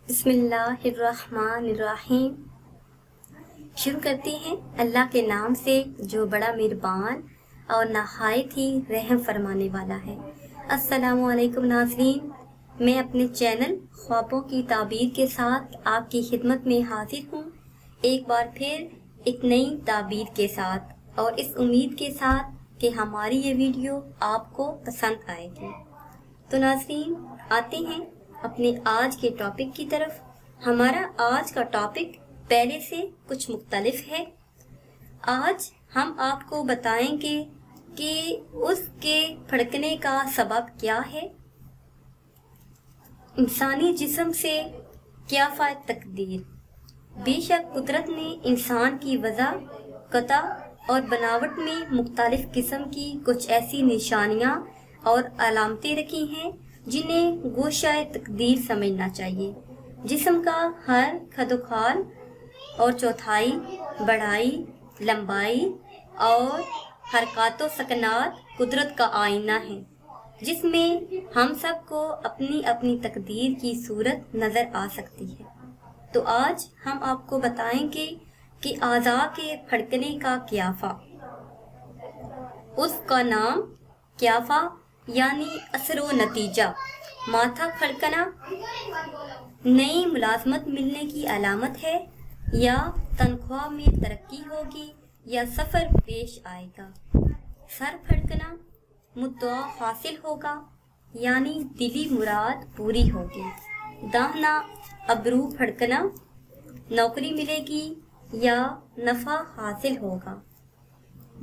بسم اللہ الرحمن الرحیم۔ شروع کرتے ہیں اللہ کے نام سے جو بڑا مہربان اور نہایت ہی رحم فرمانے والا ہے۔ السلام علیکم ناظرین، میں اپنے چینل خوابوں کی تعبیر کے ساتھ آپ کی خدمت میں حاضر ہوں، ایک بار پھر ایک نئی تعبیر کے ساتھ، اور اس امید کے ساتھ کہ ہماری یہ ویڈیو آپ کو پسند آئے گی۔ تو ناظرین، آتے ہیں اپنے آج کے ٹاپک کی طرف۔ ہمارا آج کا ٹاپک پہلے سے کچھ مختلف ہے۔ آج ہم آپ کو بتائیں گے کہ اس کے پھڑکنے کا سبب کیا ہے، انسانی جسم سے کیا فائدہ تقدیر۔ بے شک قدرت نے انسان کی وضع، قطع اور بناوٹ میں مختلف قسم کی کچھ ایسی نشانیاں اور علامتیں رکھی ہیں جنہیں گوشہ تقدیر سمجھنا چاہیے۔ جسم کا ہر خد و خال اور چوتھائی، بڑھائی، لمبائی اور حرکات و سکنات قدرت کا آئینہ ہے، جس میں ہم سب کو اپنی اپنی تقدیر کی صورت نظر آ سکتی ہے۔ تو آج ہم آپ کو بتائیں گے کہ اعضاء کے پھڑکنے کا قیافہ، اس کا نام قیافہ یعنی اثر و نتیجہ۔ ماتھا پھڑکنا نئی ملازمت ملنے کی علامت ہے، یا تنخواہ میں ترقی ہوگی، یا سفر پیش آئے گا۔ سر پھڑکنا مدعا حاصل ہوگا، یعنی دلی مراد پوری ہوگی۔ داہنا ابرو پھڑکنا نوکری ملے گی یا نفع حاصل ہوگا۔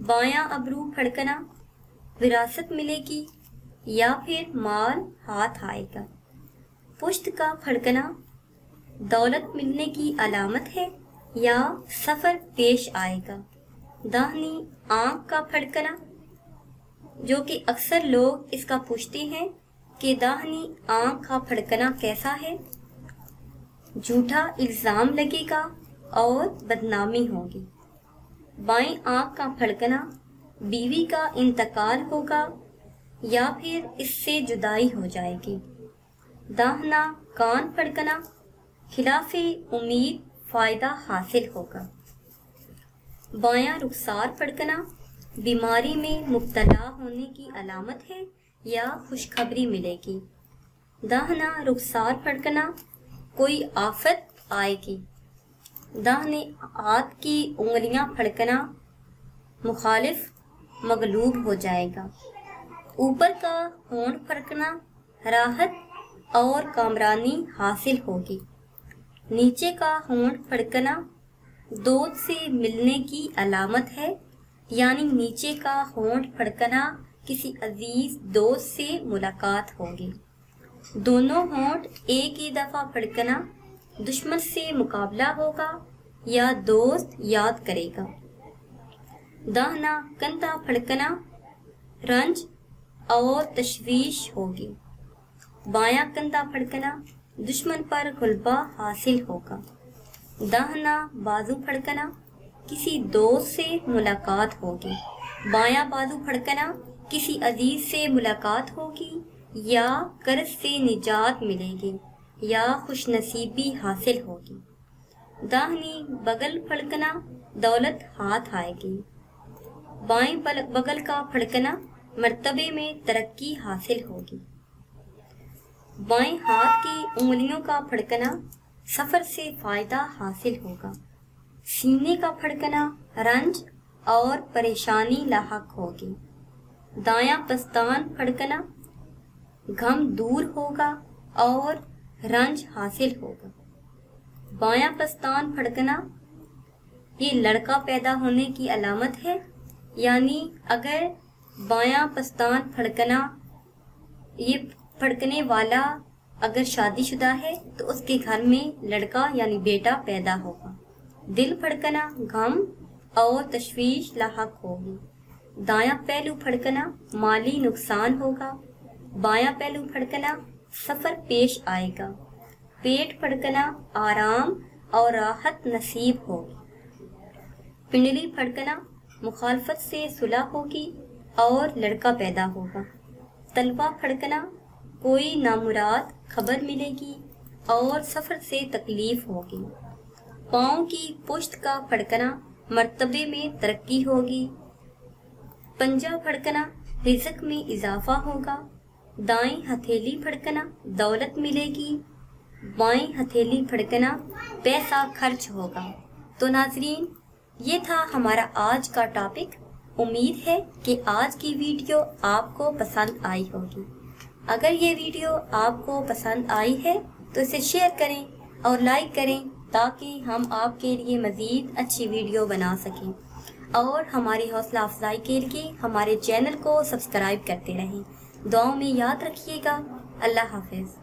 بایاں ابرو پھڑکنا وراثت ملے گی یا پھر مال ہاتھ آئے گا۔ پشت کا پھڑکنا دولت ملنے کی علامت ہے یا سفر پیش آئے گا۔ داہنی آنکھ کا پھڑکنا، جو کہ اکثر لوگ اس کا پوچھتے ہیں کہ داہنی آنکھ کا پھڑکنا کیسا ہے، جھوٹا الزام لگے گا اور بدنامی ہوگی۔ بائیں آنکھ کا پھڑکنا بیوی کا انتقال ہوگا یا پھر اس سے جدائی ہو جائے گی۔ داہنا کان پھڑکنا خلاف امید فائدہ حاصل ہوگا۔ بایاں رخسار پھڑکنا بیماری میں مبتلا ہونے کی علامت ہے یا خوشخبری ملے گی۔ داہنا رخسار پھڑکنا کوئی آفت آئے گی۔ داہنے ہاتھ کی انگلیاں پھڑکنا مخالف مغلوب ہو جائے گا۔ اوپر کا ہونٹ پھڑکنا راحت اور کامرانی حاصل ہوگی۔ نیچے کا ہونٹ پھڑکنا دوست سے ملنے کی علامت ہے، یعنی نیچے کا ہونٹ پھڑکنا کسی عزیز دوست سے ملاقات ہوگی۔ دونوں ہونٹ ایک ہی دفعہ پھڑکنا دشمن سے مقابلہ ہوگا یا دوست یاد کرے گا۔ داہنا کندھا پھڑکنا رنج اور تشویش ہوگی۔ بایاں کندھا پھڑکنا دشمن پر غلبہ حاصل ہوگا۔ داہنا بازو پھڑکنا کسی دوست سے ملاقات ہوگی۔ بایاں بازو پھڑکنا کسی عزیز سے ملاقات ہوگی یا قرض سے نجات ملے گی یا خوش نصیبی حاصل ہوگی۔ داہنی بغل پھڑکنا دولت ہاتھ آئے گی۔ بائیں بغل کا پھڑکنا مرتبے میں ترقی حاصل ہوگی۔ بائیں ہاتھ کی انگلیوں کا پھڑکنا سفر سے فائدہ حاصل ہوگا۔ سینے کا پھڑکنا رنج اور پریشانی لاحق ہوگی۔ دایاں پستان پھڑکنا غم دور ہوگا اور رنج حاصل ہوگا۔ بایاں پستان پھڑکنا یہ لڑکا پیدا ہونے کی علامت ہے، یعنی اگر بایاں پستان پھڑکنا، یہ پھڑکنے والا اگر شادی شدہ ہے تو اس کے گھر میں لڑکا یعنی بیٹا پیدا ہوگا۔ دل پھڑکنا غم اور تشویش لاحق ہوگی۔ دایاں پہلو پھڑکنا مالی نقصان ہوگا۔ بایاں پہلو پھڑکنا سفر پیش آئے گا۔ پیٹ پھڑکنا آرام اور راحت نصیب ہوگی۔ پنڈلی پھڑکنا مخالفت سے صلح ہوگی اور لڑکا پیدا ہوگا۔ تلوا پھڑکنا کوئی نامراد خبر ملے گی اور سفر سے تکلیف ہوگی۔ پاؤں کی پشت کا پھڑکنا مرتبے میں ترقی ہوگی۔ پنجہ پھڑکنا رزق میں اضافہ ہوگا۔ دائیں ہتھیلی پھڑکنا دولت ملے گی۔ بائیں ہتھیلی پھڑکنا پیسہ خرچ ہوگا۔ تو ناظرین، یہ تھا ہمارا آج کا ٹاپک۔ امید ہے کہ آج کی ویڈیو آپ کو پسند آئی ہوگی۔ اگر یہ ویڈیو آپ کو پسند آئی ہے تو اسے شیئر کریں اور لائک کریں تاکہ ہم آپ کے لیے مزید اچھی ویڈیو بنا سکیں، اور ہماری حوصلہ افزائی کے لیے ہمارے چینل کو سبسکرائب کرتے رہیں۔ دعاؤں میں یاد رکھیے گا۔ اللہ حافظ۔